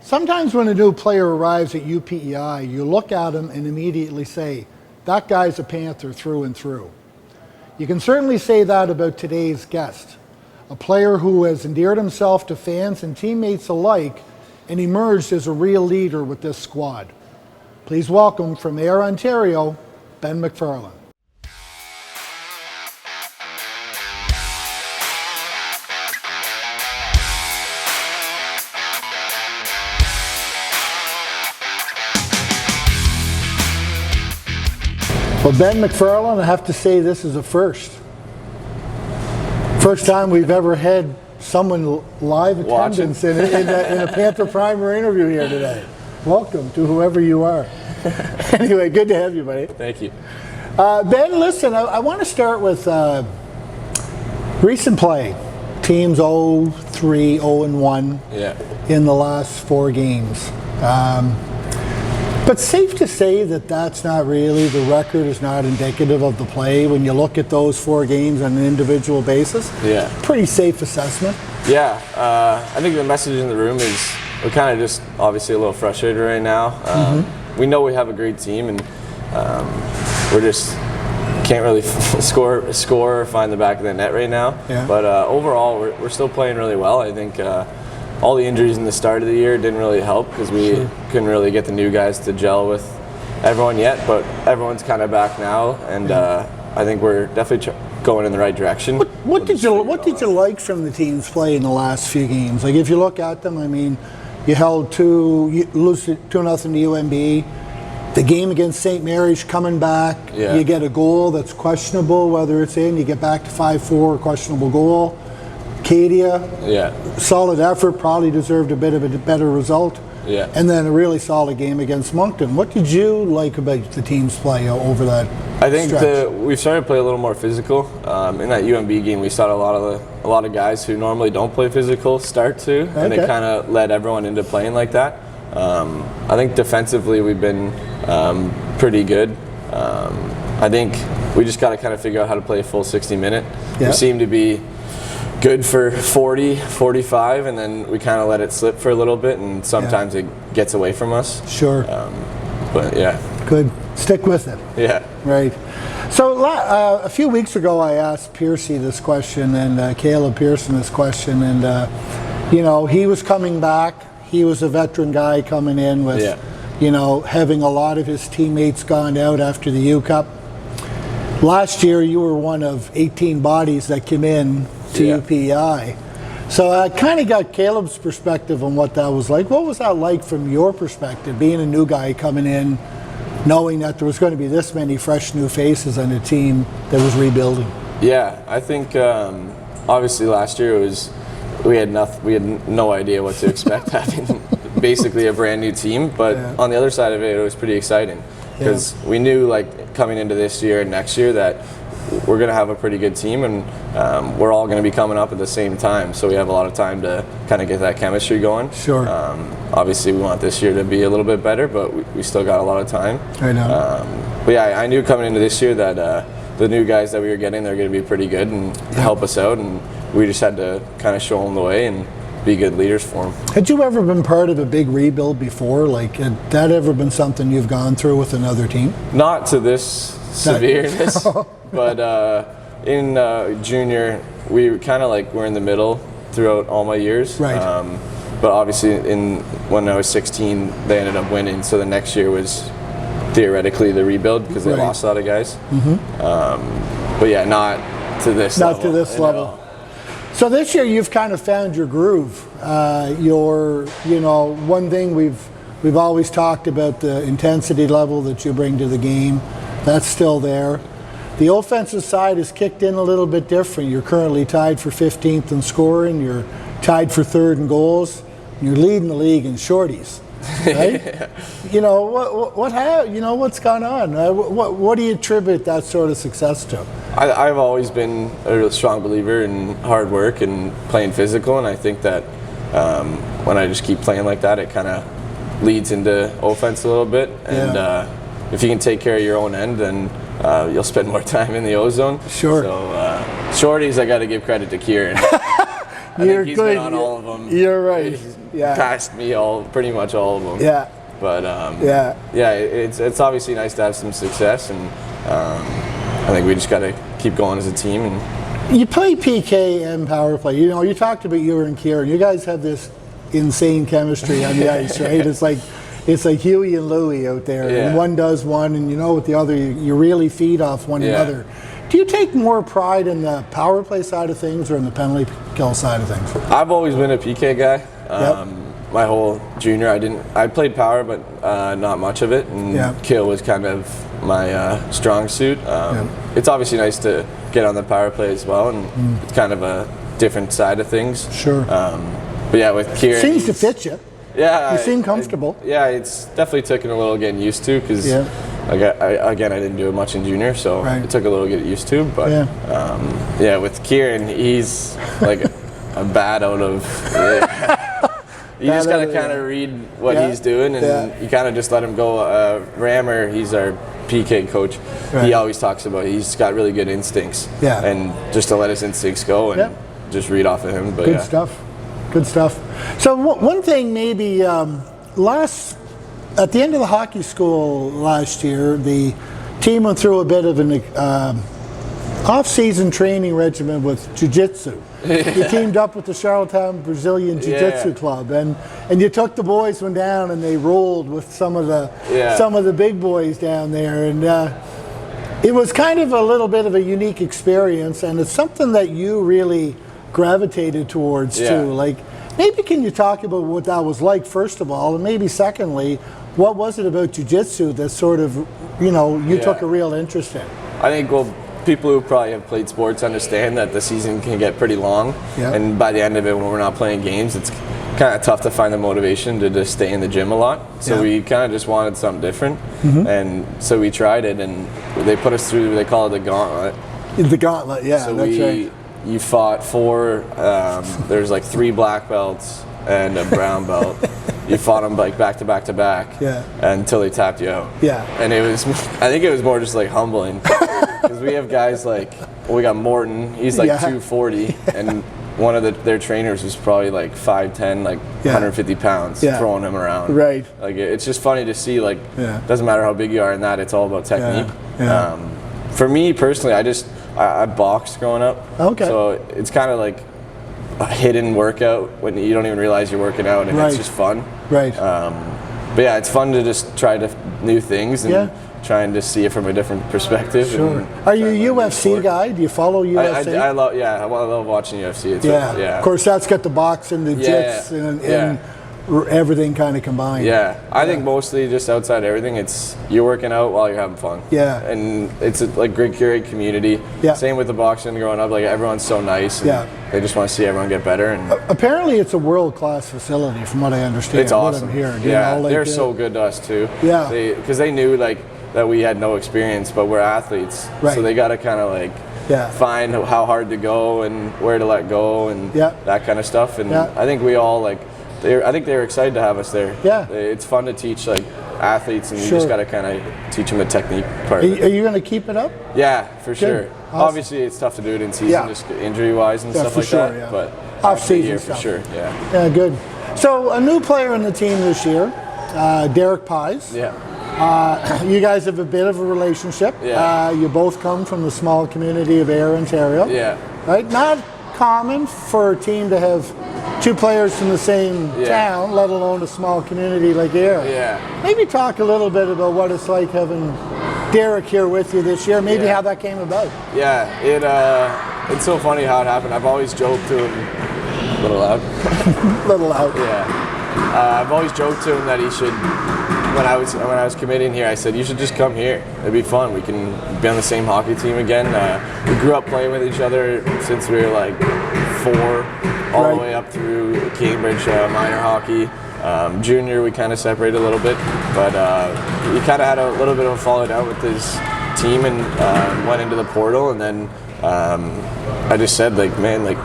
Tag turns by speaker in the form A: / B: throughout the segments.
A: Sometimes when a new player arrives at UPEI, you look at him and immediately say, that guy's a Panther through and through. You can certainly say that about today's guest, a player who has endeared himself to fans and teammates alike and emerged as a real leader with this squad. Please welcome from Ayr, Ontario, Ben McFarlane. Well, Ben McFarlane, I have to say this is a first. First time we've ever had someone live attendance in a Panther Primer interview here today. Welcome to whoever you are. Anyway, good to have you, buddy.
B: Thank you.
A: Ben, listen, I want to start with recent play. Teams 0-3, 0-1 in the last 4 games. But safe to say that that's not really, the record is not indicative of the play when you look at those 4 games on an individual basis.
B: Yeah.
A: Pretty safe assessment.
B: Yeah, I think the message in the room is we're kind of just obviously a little frustrated right now. We know we have a great team and we're just can't really score or find the back of the net right now.
A: Yeah.
B: But overall, we're still playing really well. I think all the injuries in the start of the year didn't really help because we couldn't really get the new guys to gel with everyone yet, but everyone's kind of back now, and I think we're definitely going in the right direction.
A: What did you like from the team's play in the last few games? Like, if you look at them, I mean, you held you lose 2-0 to UNB. The game against St. Mary's coming back, you get a goal that's questionable whether it's in. You get back to 5-4, questionable goal. Acadia, solid effort, probably deserved a bit of a better result.
B: Yeah.
A: And then a really solid game against Moncton. What did you like about the team's play over that
B: I think
A: stretch?
B: We've started to play a little more physical. In that UNB game, we saw a lot of guys who normally don't play physical start to, and they kind of led everyone into playing like that. I think defensively we've been pretty good. I think we just got to kind of figure out how to play a full 60-minute. We seem to be good for 40, 45, and then we kind of let it slip for a little bit, and sometimes it gets away from us.
A: Sure.
B: But yeah.
A: Good. Stick with it.
B: Yeah.
A: Right. So a few weeks ago I asked Piercy this question, and Caleb Pearson this question, and you know, he was coming back. He was a veteran guy coming in with, you know, having a lot of his teammates gone out after the U Cup. Last year you were one of 18 bodies that came in to UPEI. So I kind of got Caleb's perspective on what that was like. What was that like from your perspective, being a new guy coming in, knowing that there was going to be this many fresh new faces on a team that was rebuilding?
B: Yeah, I think obviously last year we had no idea what to expect having basically a brand new team, but on the other side of it was pretty exciting because we knew, like, coming into this year and next year that we're going to have a pretty good team, and we're all going to be coming up at the same time, so we have a lot of time to kind of get that chemistry going.
A: Sure.
B: Obviously we want this year to be a little bit better, but we still got a lot of time.
A: I know.
B: But yeah, I knew coming into this year that the new guys that we were getting, they're going to be pretty good and help us out, and we just had to kind of show them the way and be good leaders for them. Had
A: you ever been part of a big rebuild before? Like, had that ever been something you've gone through with another team?
B: Not to this severeness. But in junior, we kind of like were in the middle throughout all my years.
A: Right.
B: But obviously, when I was 16, they ended up winning. So the next year was theoretically the rebuild because they lost a lot of guys. But yeah, not to this level.
A: Not to this level. So this year, you've kind of found your groove. You know, one thing we've always talked about, the intensity level that you bring to the game. That's still there. The offensive side has kicked in a little bit different. You're currently tied for 15th in scoring. You're tied for 3rd in goals. You're leading the league in shorties, right? You know what's gone on? What do you attribute that sort of success to?
B: I've always been a real strong believer in hard work and playing physical, and I think that when I just keep playing like that, it kind of leads into offense a little bit. And if you can take care of your own end, then you'll spend more time in the ozone.
A: Sure.
B: So shorties, I got to give credit to Kieran. I think he's been on all of them.
A: You're right.
B: passed me pretty much all of them.
A: Yeah.
B: But it's obviously nice to have some success, and I think we just got to keep going as a team. And
A: you play PK and power play. You know, you talked about you and Kieran. You guys have this insane chemistry on the ice, right? It's like Huey and Louie out there, and one does one, and you know with the other, you really feed off one another. Do you take more pride in the power play side of things or in the penalty kill side of things?
B: I've always been a PK guy. My whole junior, I played power, but not much of it, and kill was kind of my strong suit. It's obviously nice to get on the power play as well, and it's kind of a different side of things.
A: Sure.
B: But yeah, with Kieran,
A: seems to fit you.
B: Yeah,
A: you seem comfortable.
B: It's definitely taken a little getting used to, because I didn't do it much in junior, so it took a little get used to. But with Kieran, he's like a bat out of. You just got to kind of read what he's doing, and you kind of just let him go. Rammer, he's our PK coach. He always talks about he's got really good instincts, and just to let his instincts go and just read off of him. But
A: good stuff. Good stuff. So one thing maybe at the end of the hockey school last year, the team went through a bit of an off-season training regimen with jiu-jitsu. You teamed up with the Charlottetown Brazilian Jiu-Jitsu Club, and you took the boys one down, and they rolled with some of the big boys down there, and it was kind of a little bit of a unique experience, and it's something that you really gravitated towards too. Like, maybe can you talk about what that was like first of all, and maybe secondly, what was it about jiu-jitsu that sort of you took a real interest in?
B: I think people who probably have played sports understand that the season can get pretty long, and by the end of it, when we're not playing games, it's kind of tough to find the motivation to just stay in the gym a lot. So we kind of just wanted something different, and so we tried it, and they put us through, they call it the gauntlet.
A: The gauntlet, so that's right.
B: You fought there's like 3 black belts and a brown belt. You fought them like back to back to back until they tapped you out. And I think it was more just like humbling, because we have guys like, we got Morton, he's like 240, and one of their trainers was probably like 5'10", like 150 pounds, throwing him around. Right. Like, it's just funny to see, like, doesn't matter how big you are in that, it's all about technique. For me personally, I boxed growing up. Okay. So it's kind of like a hidden workout when you don't even realize you're working out, and it's just fun. Right. But yeah, it's fun to just try new things and trying to see it from a different perspective. Sure.
A: Are you a UFC guy? Do you follow UFC?
B: I love watching UFC. It's
A: Of course, that's got the boxing, the jits, and everything kind of combined.
B: I think mostly just outside everything, it's you're working out while you're having fun. And it's a great community. Same with the boxing growing up, like everyone's so nice, and they just want to see everyone get better. And
A: apparently it's a world-class facility from what I understand.
B: It's awesome.
A: What I'm hearing.
B: They're so good to us too. Because they knew like that we had no experience, but we're athletes, so they got to kind of like find how hard to go and where to let go and that kind of stuff. And I think we all like, I think they were excited to have us there. It's fun to teach like athletes, and you just got to kind of teach them the technique part.
A: Are you going to keep it up?
B: Yeah, for sure. Awesome. Obviously, it's tough to do it in season, just injury-wise and stuff like that. But
A: off-season
B: for sure.
A: Yeah, good. So a new player on the team this year, Derek Pies. You guys have a bit of a relationship. You both come from the small community of Ayr, Ontario. Right? Not common for a team to have 2 players from the same town, let alone a small community like Ayr. Maybe talk a little bit about what it's like having Derek here with you this year, maybe how that came about.
B: It's so funny how it happened. I've always joked to him, a little loud.
A: Little loud.
B: I've always joked to him that he should, when I was committing here, I said, you should just come here. It'd be fun. We can be on the same hockey team again. We grew up playing with each other since we were like 4, all the way up through Cambridge minor hockey. Junior, we kind of separated a little bit, but he kind of had a little bit of a falling out with his team and went into the portal. And then I just said, like, man, like,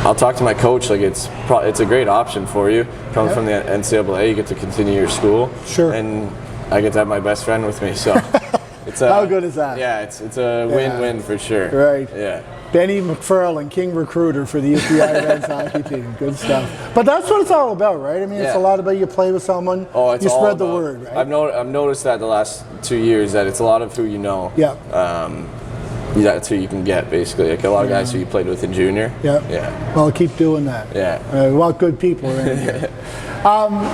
B: I'll talk to my coach. Like, it's a great option for you. Coming from the NCAA, you get to continue your school. Sure. And I get to have my best friend with me. So it's
A: how good is that?
B: Yeah, it's a win-win for sure.
A: Right.
B: Yeah.
A: Benny McFarlane, King Recruiter for the UPI men's hockey team. Good stuff. But that's what it's all about, right? I mean, it's a lot about you play with someone, you spread the word, right?
B: I've noticed that the last 2 years that it's a lot of who you know.
A: Yeah.
B: That's who you can get, basically. Like a lot of guys who you played with in junior.
A: Yeah.
B: Yeah.
A: Well, keep doing that.
B: Yeah.
A: We want good people around here.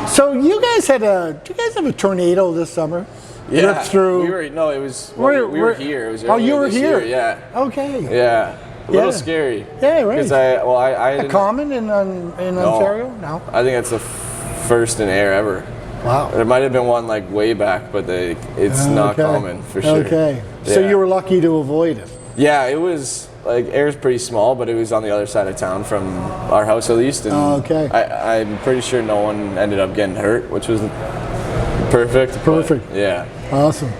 A: So you guys did you guys have a tornado this summer?
B: Yeah.
A: Ripped through.
B: We were here. It was
A: you were here?
B: Year, yeah.
A: Okay.
B: Yeah. A little scary.
A: Yeah, right.
B: Because I
A: a common in Ontario? No.
B: I think it's the first in air ever.
A: Wow.
B: There might have been one like way back, but it's not common for sure.
A: Okay. So you were lucky to avoid it.
B: Yeah, it was like air's pretty small, but it was on the other side of town from our house at least. And I'm pretty sure no one ended up getting hurt, which was perfect.
A: Perfect.
B: But, yeah.
A: Awesome.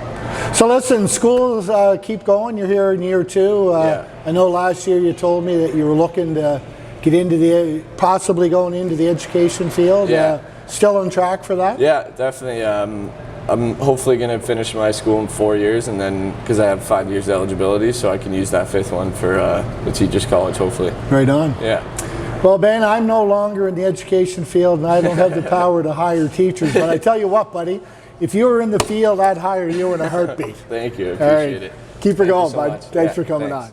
A: So listen, schools keep going. You're here in year 2. I know last year you told me that you were looking to get into possibly going into the education field.
B: Yeah.
A: Still on track for that?
B: Yeah, definitely. I'm hopefully going to finish my school in 4 years, and then because I have 5 years eligibility, so I can use that 5th one for the teachers college, hopefully.
A: Right on.
B: Yeah.
A: Well, Ben, I'm no longer in the education field, and I don't have the power to hire teachers. But I tell you what, buddy, if you were in the field, I'd hire you in a heartbeat.
B: Thank you. I appreciate it.
A: Keep it going,
B: so
A: bud.
B: much.
A: Thanks for coming on.